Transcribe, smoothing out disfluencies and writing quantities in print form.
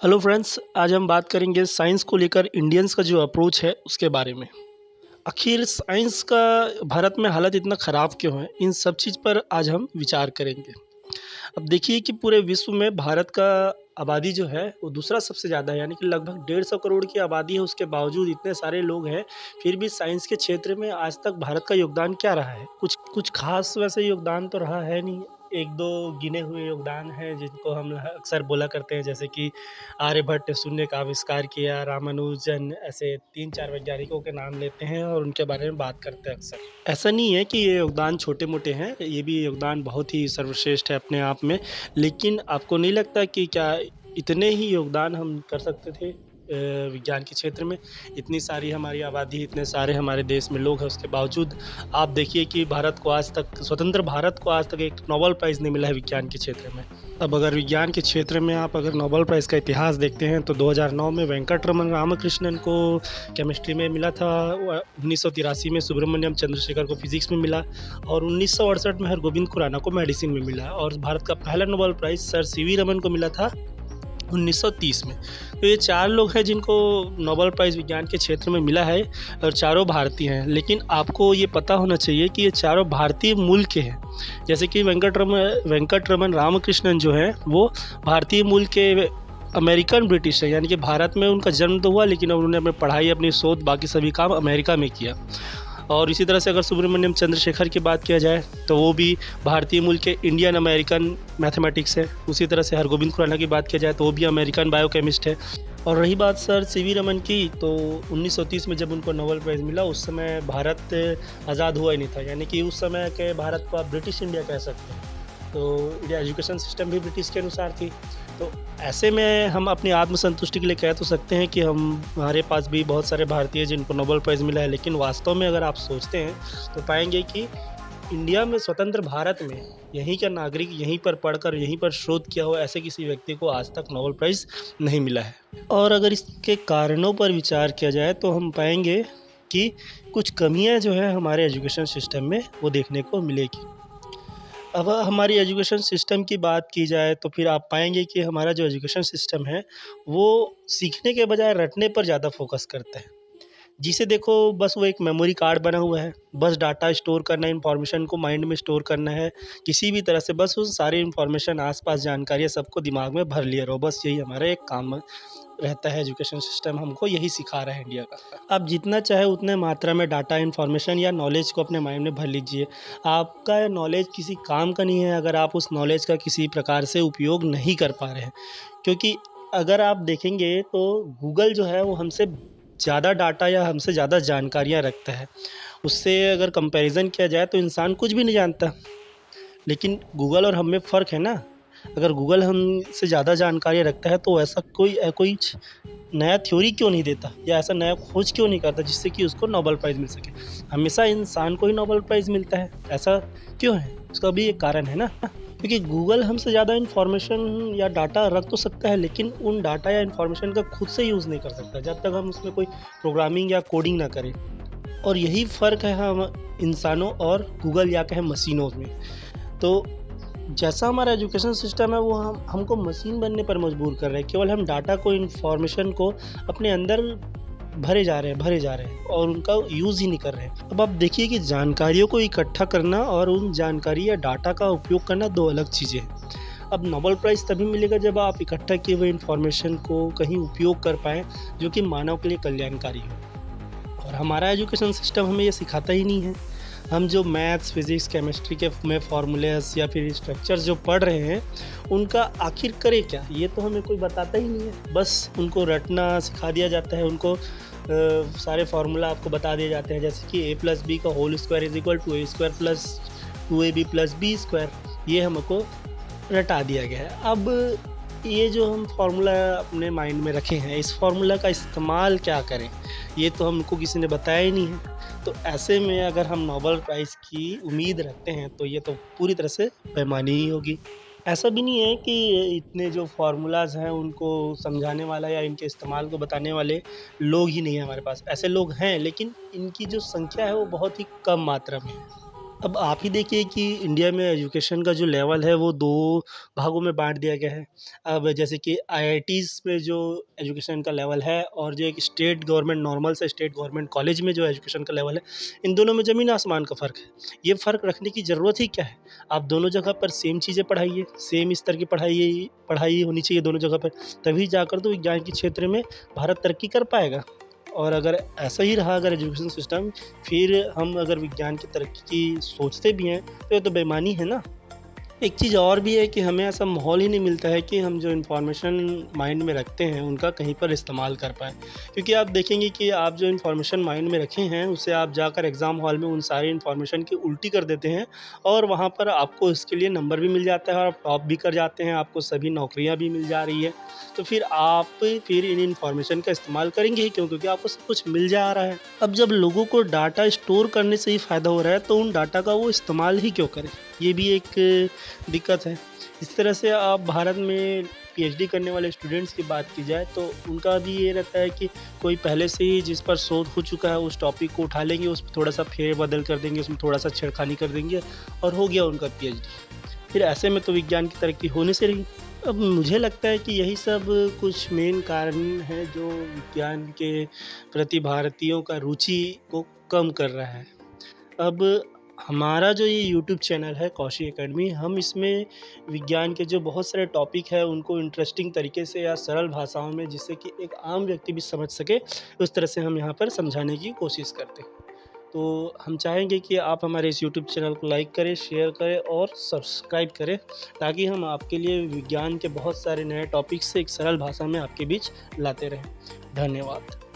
Hello friends, आज हम बात करेंगे साइंस को लेकर इंडियंस का जो अप्रोच है उसके बारे में। आखिर साइंस का भारत में हालत इतना ख़राब क्यों है? इन सब चीज़ पर आज हम विचार करेंगे। अब देखिए कि पूरे विश्व में भारत का आबादी जो है वो दूसरा सबसे ज़्यादा है, यानी कि लगभग 150 करोड़ की आबादी है। उसके बावजूद इतने सारे लोग हैं, फिर भी साइंस के क्षेत्र में आज तक भारत का योगदान क्या रहा है? कुछ कुछ खास वैसे योगदान तो रहा है नहीं। 1-2 गिने हुए योगदान हैं जिनको हम अक्सर बोला करते हैं, जैसे कि आर्यभट्ट ने शून्य का आविष्कार किया, रामानुजन, ऐसे 3-4 वैज्ञानिकों के नाम लेते हैं और उनके बारे में बात करते हैं अक्सर। ऐसा नहीं है कि ये योगदान छोटे-मोटे हैं, ये भी योगदान बहुत ही सर्वश्रेष्ठ है अपने आप में। लेकिन आपको नहीं लगता कि क्या इतने ही योगदान हम कर सकते थे विज्ञान के क्षेत्र में? इतनी सारी हमारी आबादी, इतने सारे हमारे देश में लोग हैं, उसके बावजूद आप देखिए कि भारत को आज तक, स्वतंत्र भारत को आज तक एक नोबेल प्राइज़ नहीं मिला है विज्ञान के क्षेत्र में। अब अगर विज्ञान के क्षेत्र में आप अगर नोबेल प्राइज़ का इतिहास देखते हैं तो 2009 में वेंकटरमन रामकृष्णन को केमिस्ट्री में मिला था, 1983 में सुब्रमण्यम चंद्रशेखर को फिजिक्स में मिला और 1968 में हरगोविंद खुराना को मेडिसिन में मिला। और भारत का पहला Nobel prize sir CV Raman को मिला था 1930 में। तो ये 4 लोग हैं जिनको नोबेल प्राइज़ विज्ञान के क्षेत्र में मिला है और चारों भारतीय हैं। लेकिन आपको ये पता होना चाहिए कि ये चारों भारतीय मूल के हैं। जैसे कि वेंकटरमन रामकृष्णन जो हैं वो भारतीय मूल के अमेरिकन ब्रिटिश हैं, यानी कि भारत में उनका जन्म तो हुआ लेकिन उन्होंने अपनी पढ़ाई, अपनी शोध, बाकी सभी काम अमेरिका में किया। और इसी तरह से अगर सुब्रमण्यम चंद्रशेखर की बात किया जाए तो वो भी भारतीय मूल के इंडियन अमेरिकन मैथमेटिक्स है। उसी तरह से हरगोविंद खुराना की बात किया जाए तो वो भी अमेरिकन बायोकेमिस्ट है। और रही बात सर सीवी रमन की, तो 1930 में जब उनको नोबेल प्राइज़ मिला उस समय भारत आज़ाद हुआ ही नहीं था, यानी कि उस समय के भारत को आप ब्रिटिश इंडिया कह सकते हैं। तो इंडिया एजुकेशन सिस्टम भी ब्रिटिश के अनुसार थी। तो ऐसे में हम अपनी आत्मसंतुष्टि के लिए कह तो सकते हैं कि हमारे पास भी बहुत सारे भारतीय जिनको नोबेल प्राइज़ मिला है, लेकिन वास्तव में अगर आप सोचते हैं तो पाएंगे कि इंडिया में, स्वतंत्र भारत में, यहीं का नागरिक, यहीं पर पढ़कर, यहीं पर शोध किया हुआ ऐसे किसी व्यक्ति को आज तक नोबेल प्राइज़ नहीं मिला है। और अगर इसके कारणों पर विचार किया जाए तो हम पाएंगे कि कुछ कमियां जो है हमारे एजुकेशन सिस्टम में वो देखने को मिलेगी। अब हमारी एजुकेशन सिस्टम की बात की जाए तो फिर आप पाएंगे कि हमारा जो एजुकेशन सिस्टम है वो सीखने के बजाय रटने पर ज़्यादा फोकस करता है। जिसे देखो बस वो एक मेमोरी कार्ड बना हुआ है, बस डाटा स्टोर करना है, इन्फॉर्मेशन को माइंड में स्टोर करना है, किसी भी तरह से बस उस सारी इन्फॉर्मेशन, आसपास जानकारियाँ सबको दिमाग में भर लिया रहो, बस यही हमारा एक काम रहता है। एजुकेशन सिस्टम हमको यही सिखा रहा है इंडिया का। आप जितना चाहे उतने मात्रा में डाटा, इन्फॉर्मेशन या नॉलेज को अपने माइंड में भर लीजिए। आपका नॉलेज किसी काम का नहीं है अगर आप उस नॉलेज का किसी प्रकार से उपयोग नहीं कर पा रहे हैं। क्योंकि अगर आप देखेंगे तो गूगल जो है वो हमसे ज़्यादा डाटा या हमसे ज़्यादा जानकारियाँ रखता है। उससे अगर कंपैरिज़न किया जाए तो इंसान कुछ भी नहीं जानता। लेकिन गूगल और हम में फ़र्क है ना। अगर गूगल हमसे ज़्यादा जानकारी रखता है तो ऐसा कोई नया थ्योरी क्यों नहीं देता या ऐसा नया खोज क्यों नहीं करता जिससे कि उसको नोबेल प्राइज़ मिल सके। हमेशा इंसान को ही नोबेल प्राइज़ मिलता है, ऐसा क्यों है? उसका भी एक कारण है ना। क्योंकि गूगल हमसे ज़्यादा इन्फॉर्मेशन या डाटा रख तो सकता है लेकिन उन डाटा या इन्फॉर्मेशन का खुद से यूज़ नहीं कर सकता जब तक हम उसमें कोई प्रोग्रामिंग या कोडिंग ना करें। और यही फ़र्क है हम इंसानों और गूगल या कहें मशीनों में। तो जैसा हमारा एजुकेशन सिस्टम है वो हमको मशीन बनने पर मजबूर कर रहा है। केवल हम डाटा को, इन्फॉर्मेशन को अपने अंदर भरे जा रहे हैं और उनका यूज़ ही नहीं कर रहे हैं। अब आप देखिए कि जानकारियों को इकट्ठा करना और उन जानकारी या डाटा का उपयोग करना 2 अलग चीज़ें हैं। अब नोबेल प्राइज़ तभी मिलेगा जब आप इकट्ठा किए हुए इन्फॉर्मेशन को कहीं उपयोग कर पाएँ जो कि मानव के लिए कल्याणकारी हो। और हमारा एजुकेशन सिस्टम हमें ये सिखाता ही नहीं है। हम जो मैथ्स, फिज़िक्स, केमिस्ट्री के में फ़ॉर्मूलेस या फिर स्ट्रक्चर्स जो पढ़ रहे हैं, उनका आखिर करें क्या? ये तो हमें कोई बताता ही नहीं है। बस उनको रटना सिखा दिया जाता है, उनको सारे फ़ॉर्मूला आपको बता दिए जाते हैं, जैसे कि a+b का whole square is equal to a² plus 2ab plus b², ये हमको रटा दिया गया है। अब ये जो हम फ़ॉर्मूला अपने माइंड में रखे हैं, इस फ़ॉर्मूला का इस्तेमाल क्या करें? ये तो हमको किसी ने बताया ही नहीं है। तो ऐसे में अगर हम नोबेल प्राइज़ की उम्मीद रखते हैं तो ये तो पूरी तरह से बेईमानी ही होगी। ऐसा भी नहीं है कि इतने जो फ़ॉर्मूलाज़ हैं उनको समझाने वाला या इनके इस्तेमाल को बताने वाले लोग ही नहीं हैं हमारे पास। ऐसे लोग हैं लेकिन इनकी जो संख्या है वो बहुत ही कम मात्रा में है। अब आप ही देखिए कि इंडिया में एजुकेशन का जो लेवल है वो 2 भागों में बाँट दिया गया है। अब जैसे कि आईआईटीज़ में जो एजुकेशन का लेवल है और जो एक स्टेट गवर्नमेंट नॉर्मल से स्टेट गवर्नमेंट कॉलेज में जो एजुकेशन का लेवल है, इन दोनों में ज़मीन आसमान का फ़र्क है। ये फ़र्क रखने की ज़रूरत ही क्या है? आप दोनों जगह पर सेम चीज़ें पढ़ाइए, सेम स्तर की पढ़ाई पढ़ाई होनी चाहिए दोनों जगह पर, तभी जाकर तो विज्ञान के क्षेत्र में भारत तरक्की कर पाएगा। और अगर ऐसा ही रहा अगर एजुकेशन सिस्टम, फिर हम अगर विज्ञान की तरक्की की सोचते भी हैं, तो ये तो बेईमानी है ना। एक चीज़ और भी है कि हमें ऐसा माहौल ही नहीं मिलता है कि हम जो इन्फॉर्मेशन माइंड में रखते हैं, उनका कहीं पर इस्तेमाल कर पाएँ। क्योंकि आप देखेंगे कि आप जो इन्फॉर्मेशन माइंड में रखे हैं, उसे आप जाकर एग्ज़ाम हॉल में उन सारी इन्फॉर्मेशन की उल्टी कर देते हैं और वहाँ पर आपको इसके लिए नंबर भी मिल जाता है और आप टॉप भी कर जाते हैं, आपको सभी नौकरियाँ भी मिल जा रही है। तो फिर आप फिर इन इन्फॉर्मेशन का इस्तेमाल करेंगे ही क्यों? क्योंकि आपको सब कुछ मिल जा रहा है। अब जब लोगों को डाटा स्टोर करने से ही फ़ायदा हो रहा है, तो उन डाटा का वो इस्तेमाल ही क्यों करें? ये भी एक दिक्कत है। इस तरह से आप भारत में पीएचडी करने वाले स्टूडेंट्स की बात की जाए तो उनका भी ये रहता है कि कोई पहले से ही जिस पर शोध हो चुका है उस टॉपिक को उठा लेंगे, उसमें थोड़ा-सा फेर-बदल कर देंगे, उसमें थोड़ा-सा छेड़खानी कर देंगे और हो गया उनका पीएचडी। फिर ऐसे में तो विज्ञान की तरक्की होने से रही। अब मुझे लगता है कि यही सब कुछ मेन कारण है जो विज्ञान के प्रति भारतीयों का रुचि को कम कर रहा है। अब हमारा जो ये यूट्यूब चैनल है कौशी एकेडमी, हम इसमें विज्ञान के जो बहुत सारे टॉपिक हैं उनको इंटरेस्टिंग तरीके से या सरल भाषाओं में जिससे कि एक आम व्यक्ति भी समझ सके, उस तरह से हम यहाँ पर समझाने की कोशिश करते हैं। तो हम चाहेंगे कि आप हमारे इस यूट्यूब चैनल को लाइक करें, शेयर करें और सब्सक्राइब करें, ताकि हम आपके लिए विज्ञान के बहुत सारे नए टॉपिक्स एक सरल भाषा में आपके बीच लाते रहें। धन्यवाद।